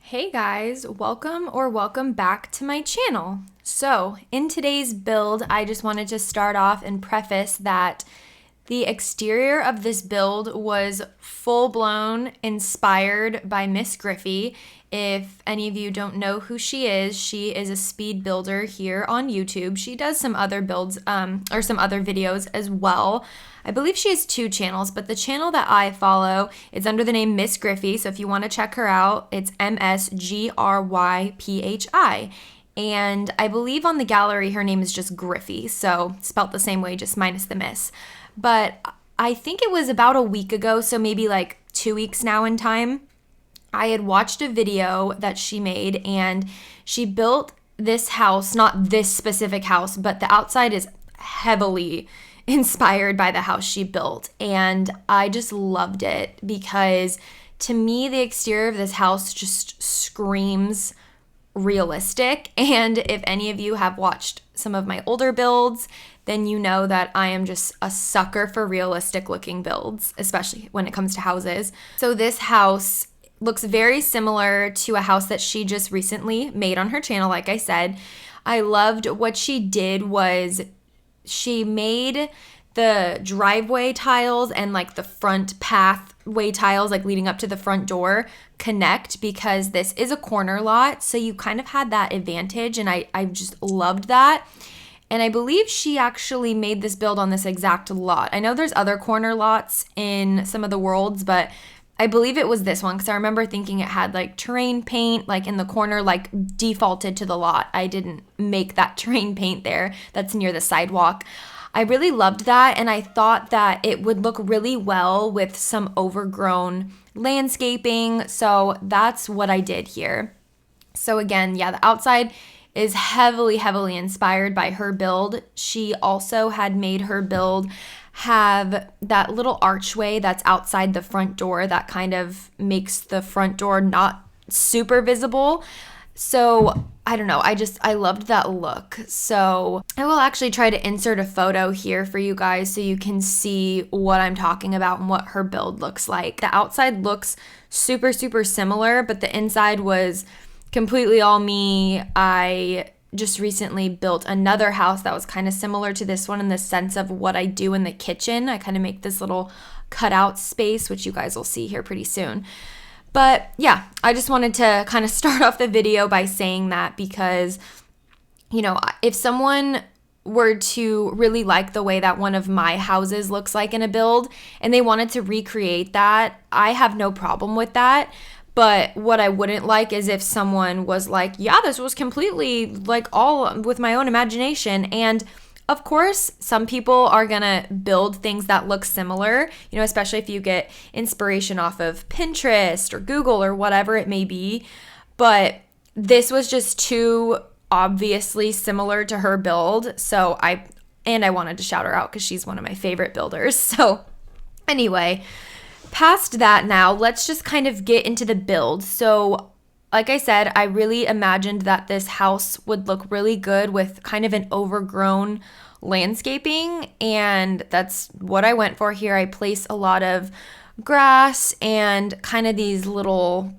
Hey guys, welcome back to my channel. So in today's build, I just wanted to start off and preface that the exterior of this build was full-blown inspired by Miss Griffey. If any of you don't know who she is a speed builder here on YouTube. She does some other builds or some other videos as well. I believe she has two channels, but the channel that I follow is under the name Miss Griffey. So if you want to check her out, it's MSGRYPHI. And I believe on the gallery, her name is just Griffey. So spelt the same way, just minus the miss. But I think it was about a week ago, so maybe like 2 weeks now in time, I had watched a video that she made and she built this house, not this specific house, but the outside is heavily inspired by the house she built. And I just loved it because to me, the exterior of this house just screams realistic. And if any of you have watched some of my older builds, then you know that I am just a sucker for realistic looking builds, especially when it comes to houses. So this house looks very similar to a house that she just recently made on her channel, like I said. I loved what she did was she made the driveway tiles and like the front pathway tiles like leading up to the front door connect because this is a corner lot. So you kind of had that advantage and I just loved that. And I believe she actually made this build on this exact lot. I know there's other corner lots in some of the worlds, but I believe it was this one because I remember thinking it had like terrain paint like in the corner like defaulted to the lot. I didn't make that terrain paint there. That's near the sidewalk. I really loved that and I thought that it would look really well with some overgrown landscaping. So that's what I did here. So again, yeah, the outside is heavily inspired by her build. She also had made her build have that little archway that's outside the front door that kind of makes the front door not super visible. So I don't know, I loved that look. So I will actually try to insert a photo here for you guys so you can see what I'm talking about and what her build looks like. The outside looks super similar, but the inside was completely all me. I just recently built another house that was kind of similar to this one in the sense of what I do in the kitchen. I kind of make this little cutout space, which you guys will see here pretty soon. But yeah, I just wanted to kind of start off the video by saying that because, you know, if someone were to really like the way that one of my houses looks like in a build and they wanted to recreate that, I have no problem with that. But what I wouldn't like is if someone was like, yeah, this was completely like all with my own imagination. And of course, some people are gonna build things that look similar, you know, especially if you get inspiration off of Pinterest or Google or whatever it may be. But this was just too obviously similar to her build. So I wanted to shout her out because she's one of my favorite builders. So anyway, past that now, let's just kind of get into the build. So like I said, I really imagined that this house would look really good with kind of an overgrown landscaping, and that's what I went for here. I placed a lot of grass and kind of these little,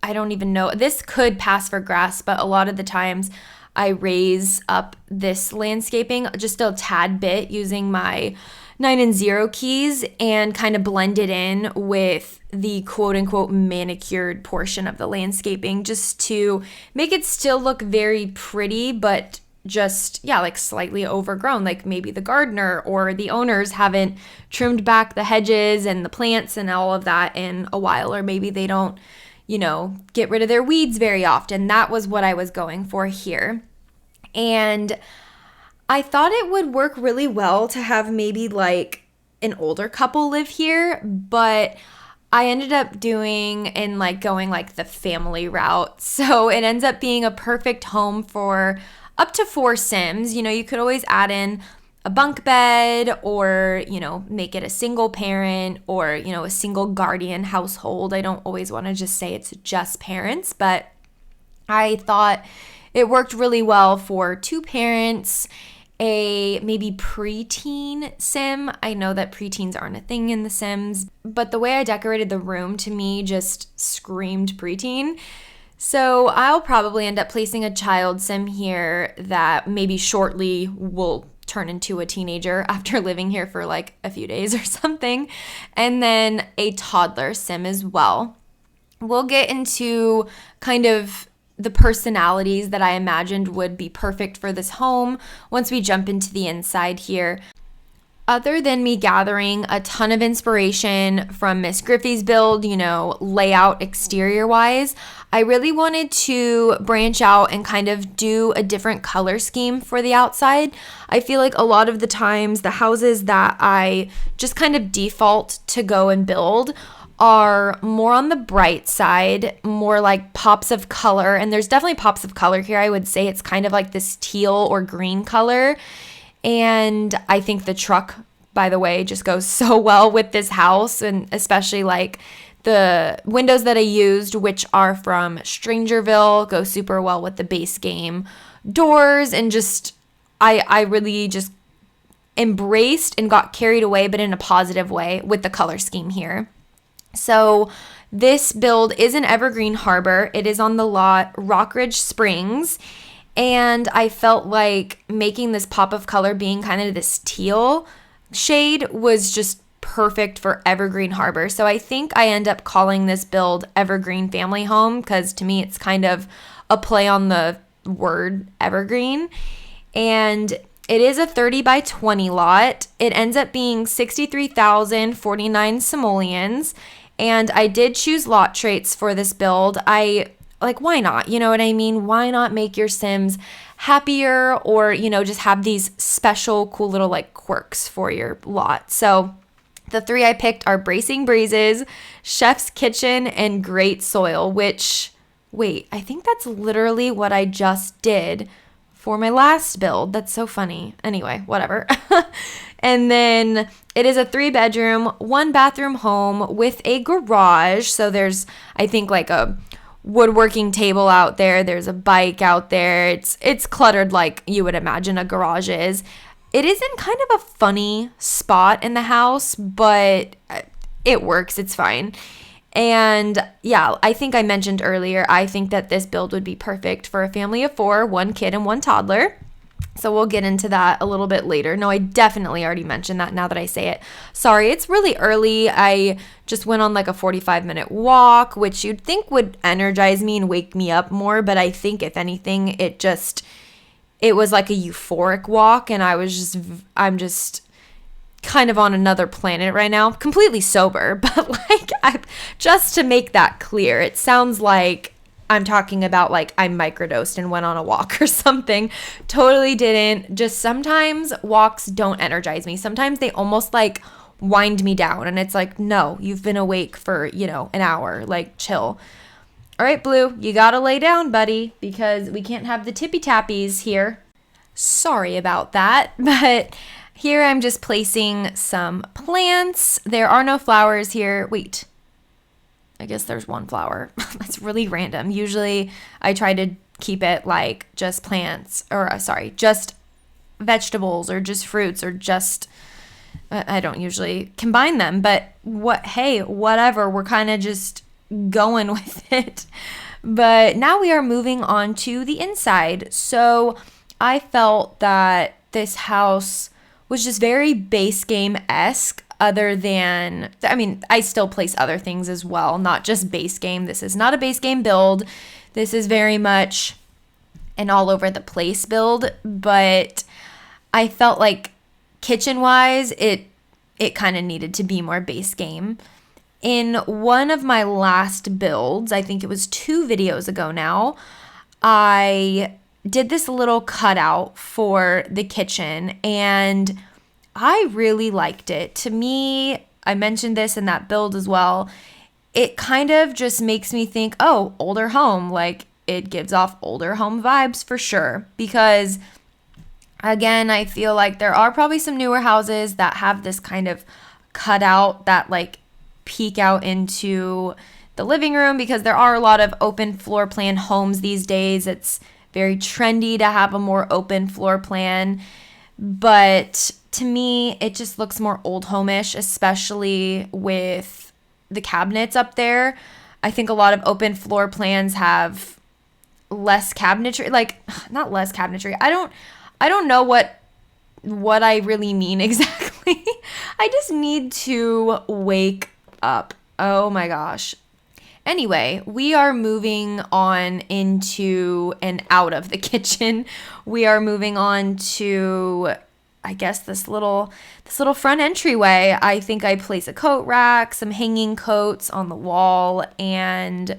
I don't even know, this could pass for grass, but a lot of the times I raise up this landscaping just a tad bit using my 9 and 0 keys and kind of blend it in with the quote unquote manicured portion of the landscaping just to make it still look very pretty, but just, yeah, like slightly overgrown. Like maybe the gardener or the owners haven't trimmed back the hedges and the plants and all of that in a while, or maybe they don't, you know, get rid of their weeds very often. That was what I was going for here. And I thought it would work really well to have maybe like an older couple live here, but I ended up doing and like going like the family route. So it ends up being a perfect home for up to 4 Sims. You know, you could always add in a bunk bed or, you know, make it a single parent or, you know, a single guardian household. I don't always want to just say it's just parents, but I thought it worked really well for 2 parents, a maybe preteen sim. I know that preteens aren't a thing in The Sims, but the way I decorated the room to me just screamed preteen. So I'll probably end up placing a child sim here that maybe shortly will turn into a teenager after living here for like a few days or something. And then a toddler sim as well. We'll get into kind of the personalities that I imagined would be perfect for this home once we jump into the inside here. Other than me gathering a ton of inspiration from Miss Griffey's build, layout exterior wise, I really wanted to branch out and kind of do a different color scheme for the outside. I feel like a lot of the times the houses that I just kind of default to go and build are more on the bright side, more like pops of color. And there's definitely pops of color here. I would say it's kind of like this teal or green color. And I think the truck, by the way, just goes so well with this house, and especially like the windows that I used, which are from Strangerville, go super well with the base game doors. And just, I really just embraced and got carried away, but in a positive way, with the color scheme here. So this build is in Evergreen Harbor. It is on the lot Rockridge Springs. And I felt like making this pop of color being kind of this teal shade was just perfect for Evergreen Harbor. So I think I end up calling this build Evergreen Family Home, because to me it's kind of a play on the word evergreen. And it is a 30 by 20 lot. It ends up being 63,049 simoleons. And I did choose lot traits for this build. Why not? You know what I mean? Why not make your Sims happier, or, just have these special, cool little like quirks for your lot. So the 3 I picked are Bracing Breezes, Chef's Kitchen, and Great Soil, which, wait, I think that's literally what I just did for my last build. That's so funny. Anyway, whatever. And then it is a 3-bedroom, 1-bathroom home with a garage. So there's, I think, like a woodworking table out there. There's a bike out there. It's cluttered like you would imagine a garage is. It is in kind of a funny spot in the house, but it works. It's fine. And yeah, I think I mentioned earlier, I think that this build would be perfect for a family of 4, 1 kid and 1 toddler. So we'll get into that a little bit later. No, I definitely already mentioned that now that I say it. Sorry, it's really early. I just went on like a 45-minute walk, which you'd think would energize me and wake me up more. But I think if anything, it was like a euphoric walk. And I'm just kind of on another planet right now, completely sober. But just to make that clear, it sounds like I'm talking about like I microdosed and went on a walk or something. Totally didn't. Just sometimes walks don't energize me. Sometimes they almost like wind me down. And it's like, no, you've been awake for, an hour. Like, chill. All right, Blue, you got to lay down, buddy, because we can't have the tippy tappies here. Sorry about that. But here I'm just placing some plants. There are no flowers here. Wait. I guess there's 1 flower. That's really random. Usually I try to keep it like just plants, or just vegetables, or just fruits, or just, I don't usually combine them, but whatever. We're kind of just going with it. But now we are moving on to the inside. So I felt that this house was just very base game-esque. Other than, I still place other things as well, not just base game. This is not a base game build. This is very much an all over the place build, but I felt like kitchen-wise, it kind of needed to be more base game. In one of my last builds, I think it was 2 videos ago now, I did this little cutout for the kitchen, and I really liked it. To me, I mentioned this in that build as well, it kind of just makes me think, oh, older home. Like, it gives off older home vibes for sure. Because, again, I feel like there are probably some newer houses that have this kind of cutout that, like, peek out into the living room, because there are a lot of open floor plan homes these days. It's very trendy to have a more open floor plan. But to me, it just looks more old home-ish, especially with the cabinets up there. I think a lot of open floor plans have less cabinetry, like not less cabinetry. I don't know what I really mean exactly. I just need to wake up. Oh my gosh. Anyway, we are moving on into and out of the kitchen. We are moving on to, I guess, this little front entryway. I think I place a coat rack, some hanging coats on the wall, and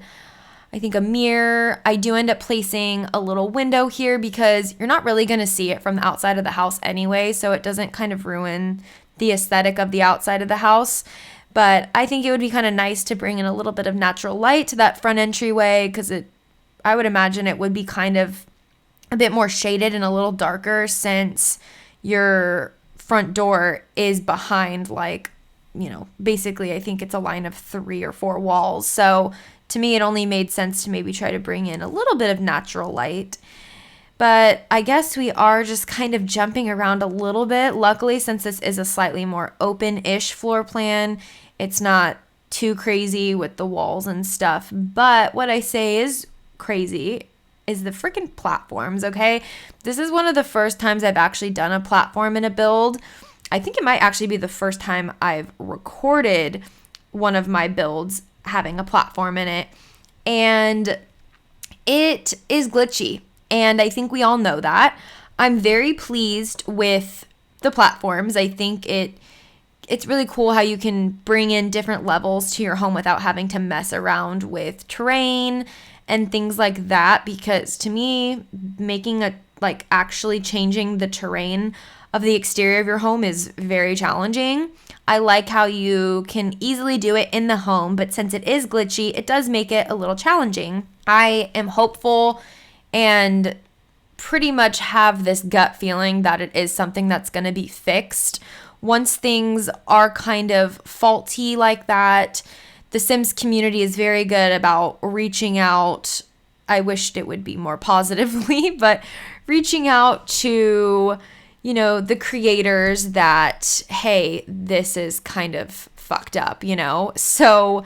I think a mirror. I do end up placing a little window here because you're not really going to see it from the outside of the house anyway, so it doesn't kind of ruin the aesthetic of the outside of the house. But I think it would be kind of nice to bring in a little bit of natural light to that front entryway because I would imagine it would be kind of a bit more shaded and a little darker since your front door is behind, like, basically I think it's a line of 3 or 4 walls. So to me, it only made sense to maybe try to bring in a little bit of natural light. But I guess we are just kind of jumping around a little bit. Luckily, since this is a slightly more open-ish floor plan, it's not too crazy with the walls and stuff. But what I say is crazy is the freaking platforms, okay? This is one of the first times I've actually done a platform in a build. I think it might actually be the first time I've recorded one of my builds having a platform in it. And it is glitchy. And I think we all know that. I'm very pleased with the platforms. I think it's really cool how you can bring in different levels to your home without having to mess around with terrain and things like that. Because to me, actually changing the terrain of the exterior of your home is very challenging. I like how you can easily do it in the home, but since it is glitchy, it does make it a little challenging. I am hopeful and pretty much have this gut feeling that it is something that's going to be fixed. Once things are kind of faulty like that, the Sims community is very good about reaching out. I wished it would be more positively, but reaching out to, the creators that, hey, this is kind of fucked up, So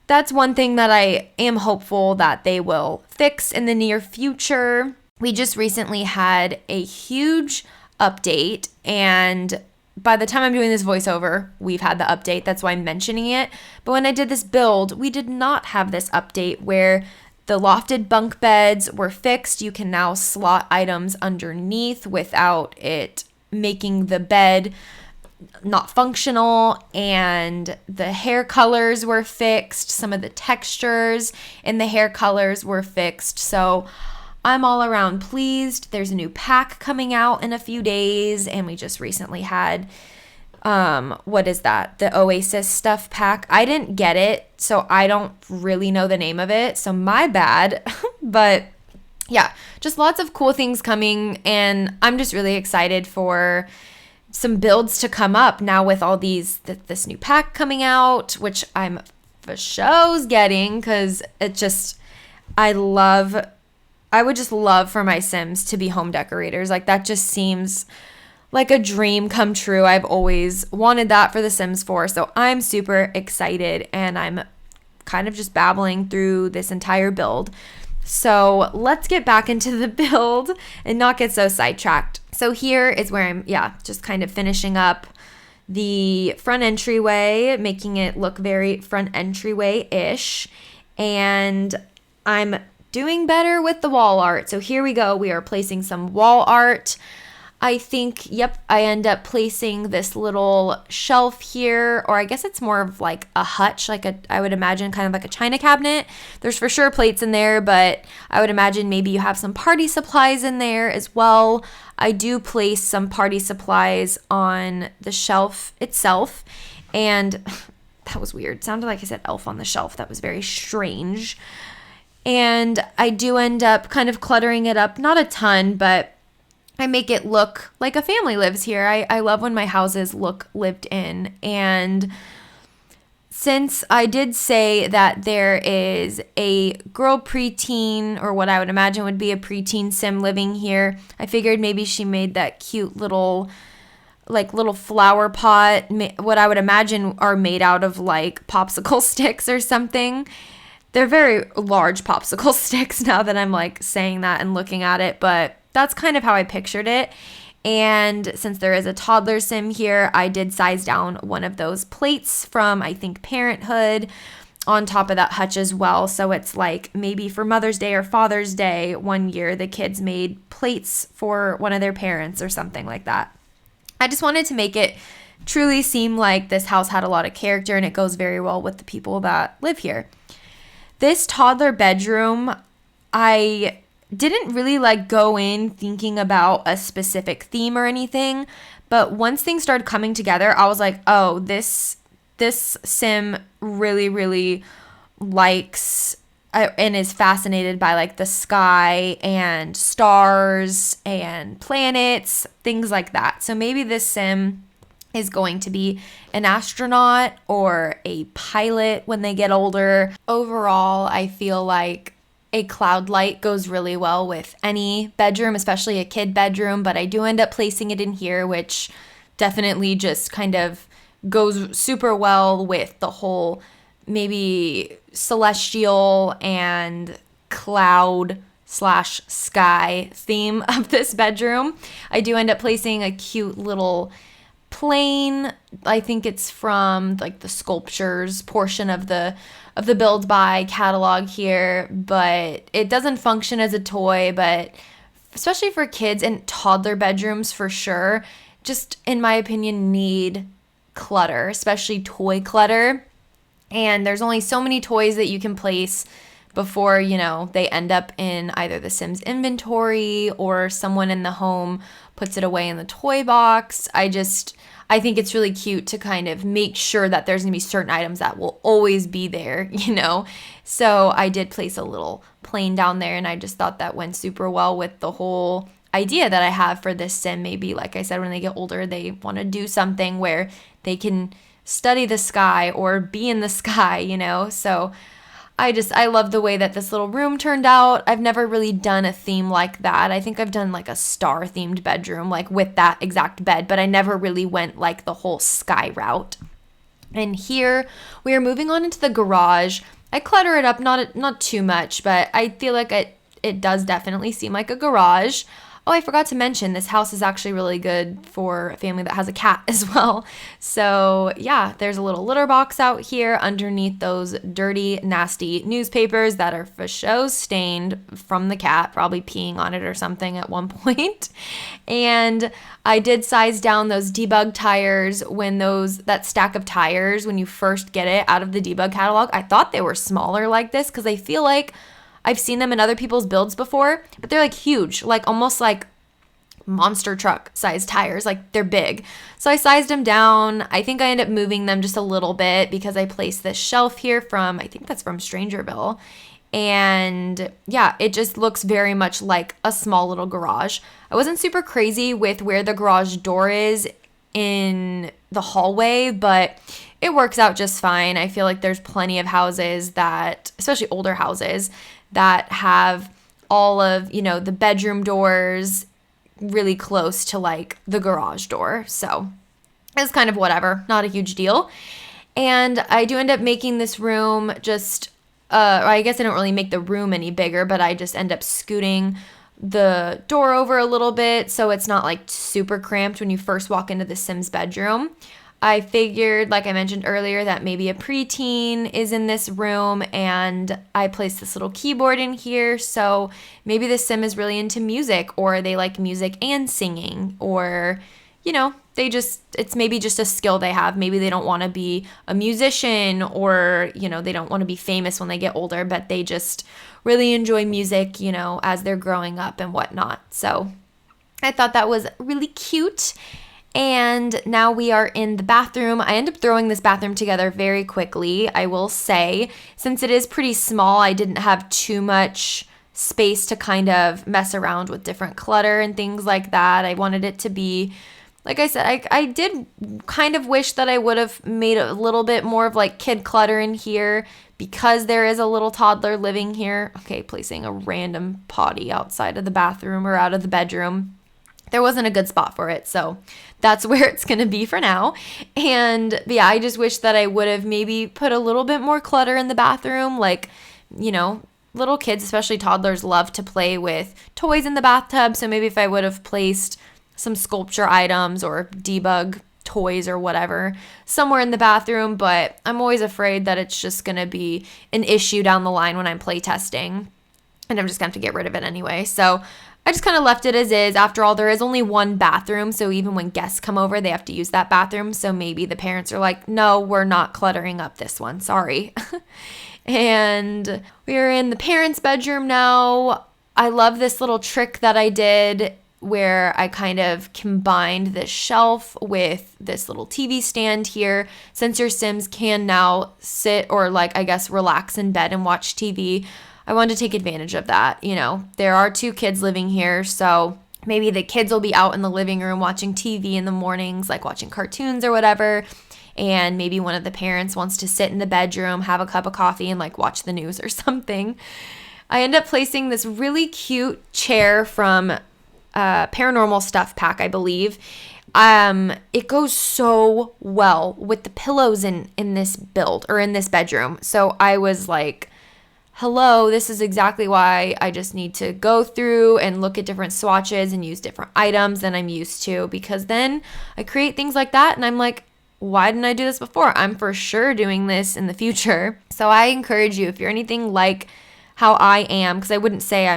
that's one thing that I am hopeful that they will fix in the near future. We just recently had a huge update, and by the time I'm doing this voiceover, we've had the update. That's why I'm mentioning it. But when I did this build, we did not have this update where the lofted bunk beds were fixed. You can now slot items underneath without it making the bed not functional, and the hair colors were fixed. Some of the textures in the hair colors were fixed. So I'm all around pleased. There's a new pack coming out in a few days, and we just recently had what is that? The Oasis stuff pack. I didn't get it, so I don't really know the name of it. So my bad. But yeah, just lots of cool things coming, and I'm just really excited for some builds to come up now with all this new pack coming out, which I'm for shows getting because I would just love for my Sims to be home decorators. Like, that just seems like a dream come true. I've always wanted that for the Sims 4, so I'm super excited, and I'm kind of just babbling through this entire build. So let's get back into the build and not get so sidetracked. So here is where I'm, just kind of finishing up the front entryway, making it look very front entryway-ish. And I'm doing better with the wall art. So here we go. We are placing some wall art. I think, I end up placing this little shelf here, or I guess it's more of like a hutch, I would imagine kind of like a china cabinet. There's for sure plates in there, but I would imagine maybe you have some party supplies in there as well. I do place some party supplies on the shelf itself, and that was weird. It sounded like I said elf on the shelf. That was very strange. And I do end up kind of cluttering it up, not a ton, but I make it look like a family lives here. I love when my houses look lived in. And since I did say that there is a girl preteen, or what I would imagine would be a preteen Sim living here, I figured maybe she made that cute little flower pot, what I would imagine are made out of like popsicle sticks or something. They're very large popsicle sticks now that I'm like saying that and looking at it, but that's kind of how I pictured it. And since there is a toddler sim here, I did size down one of those plates from, I think, Parenthood on top of that hutch as well. So it's like maybe for Mother's Day or Father's Day one year, the kids made plates for one of their parents or something like that. I just wanted to make it truly seem like this house had a lot of character, and it goes very well with the people that live here. This toddler bedroom, I didn't really like go in thinking about a specific theme or anything, but once things started coming together, I was like, oh, this sim really likes and is fascinated by like the sky and stars and planets, things like that. So maybe this sim is going to be an astronaut or a pilot when they get older. Overall, I feel like a cloud light goes really well with any bedroom, especially a kid bedroom, but I do end up placing it in here, which definitely just kind of goes super well with the whole maybe celestial and cloud slash sky theme of this bedroom. I do end up placing a cute little plane. I think it's from like the sculptures portion of the Build By catalog here, but it doesn't function as a toy, but especially for kids and toddler bedrooms for sure, just in my opinion need clutter, especially toy clutter. And there's only so many toys that you can place before, they end up in either the Sims inventory or someone in the home puts it away in the toy box. I think it's really cute to kind of make sure that there's going to be certain items that will always be there, So I did place a little plane down there, and I just thought that went super well with the whole idea that I have for this sim. Maybe, like I said, when they get older, they want to do something where they can study the sky or be in the sky, So I love the way that this little room turned out. I've never really done a theme like that. I think I've done like a star themed bedroom, like with that exact bed, but I never really went like the whole sky route. And here we are moving on into the garage. I clutter it up, not too much, but I feel like it does definitely seem like a garage. Oh, I forgot to mention, this house is actually really good for a family that has a cat as well. So yeah, there's a little litter box out here underneath those dirty, nasty newspapers that are for show stained from the cat, probably peeing on it or something at one point. And I did size down those debug tires that stack of tires when you first get it out of the debug catalog. I thought they were smaller like this because I feel like I've seen them in other people's builds before, but they're like huge, like almost like monster truck sized tires, like they're big. So I sized them down. I think I ended up moving them just a little bit because I placed this shelf here I think that's from Strangerville. And yeah, it just looks very much like a small little garage. I wasn't super crazy with where the garage door is in the hallway, but it works out just fine. I feel like there's plenty of houses especially older houses, that have all of, the bedroom doors really close to like the garage door. So it's kind of whatever, not a huge deal. And I do end up making this room I guess I don't really make the room any bigger, but I just end up scooting the door over a little bit so it's not like super cramped when you first walk into the Sims bedroom. I figured, like I mentioned earlier, that maybe a preteen is in this room, and I placed this little keyboard in here, so maybe the sim is really into music, or they like music and singing, or, it's maybe just a skill they have. Maybe they don't want to be a musician, or, they don't want to be famous when they get older, but they just really enjoy music, as they're growing up and whatnot. So I thought that was really cute. And now we are in the bathroom. I end up throwing this bathroom together very quickly, I will say. Since it is pretty small, I didn't have too much space to kind of mess around with different clutter and things like that. I wanted it to be, like I said, I did kind of wish that I would have made a little bit more of like kid clutter in here because there is a little toddler living here. Okay, placing a random potty outside of the bathroom or out of the bedroom. There wasn't a good spot for it, so that's where it's going to be for now. And yeah, I just wish that I would have maybe put a little bit more clutter in the bathroom, like little kids, especially toddlers, love to play with toys in the bathtub. So maybe if I would have placed some sculpture items or debug toys or whatever somewhere in the bathroom, but I'm always afraid that it's just going to be an issue down the line when I'm play testing, and I'm just going to have to get rid of it anyway. So I just kind of left it as is. After all, there is only one bathroom, so even when guests come over, they have to use that bathroom. So maybe the parents are like, no, we're not cluttering up this one. Sorry. And we're in the parents' bedroom now. I love this little trick that I did where I kind of combined this shelf with this little TV stand here. Since your Sims can now sit or relax in bed and watch TV, I wanted to take advantage of that. There are 2 kids living here, so maybe the kids will be out in the living room watching TV in the mornings, like watching cartoons or whatever. And maybe one of the parents wants to sit in the bedroom, have a cup of coffee, and watch the news or something. I end up placing this really cute chair from Paranormal Stuff Pack, I believe. It goes so well with the pillows in this build or in this bedroom. So I was like, hello, this is exactly why I just need to go through and look at different swatches and use different items than I'm used to, because then I create things like that and I'm like, why didn't I do this before? I'm for sure doing this in the future. So I encourage you, if you're anything like how I am, because I wouldn't say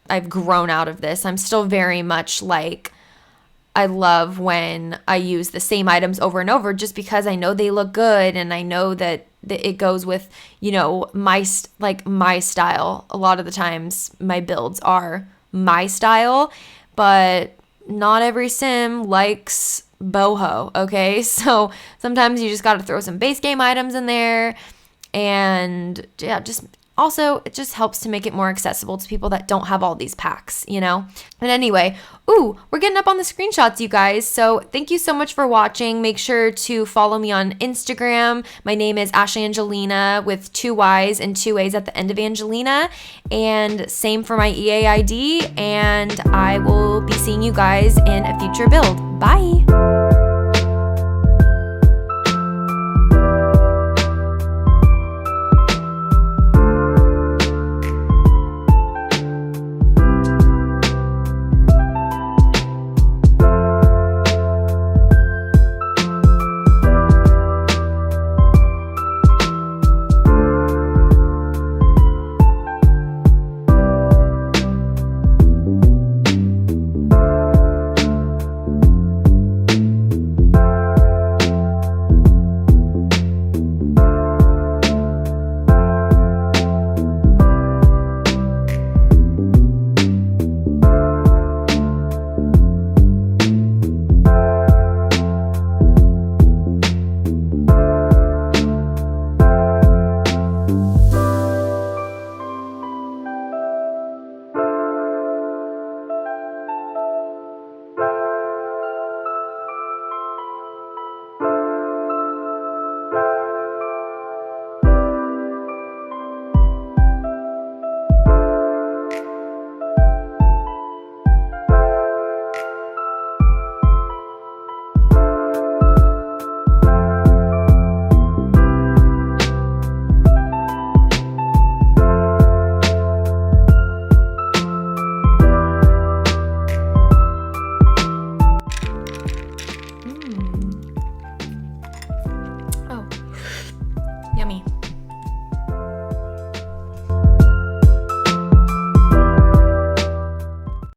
I've grown out of this. I'm still very much like, I love when I use the same items over and over just because I know they look good and I know that it goes with, my style. A lot of the times my builds are my style, but not every sim likes boho, okay? So sometimes you just got to throw some base game items in there, and also, it just helps to make it more accessible to people that don't have all these packs, And anyway, we're getting up on the screenshots, you guys. So thank you so much for watching. Make sure to follow me on Instagram. My name is ashleyyangelinaa with 2 Y's and 2 A's at the end of Angelina. And same for my EA ID. And I will be seeing you guys in a future build. Bye.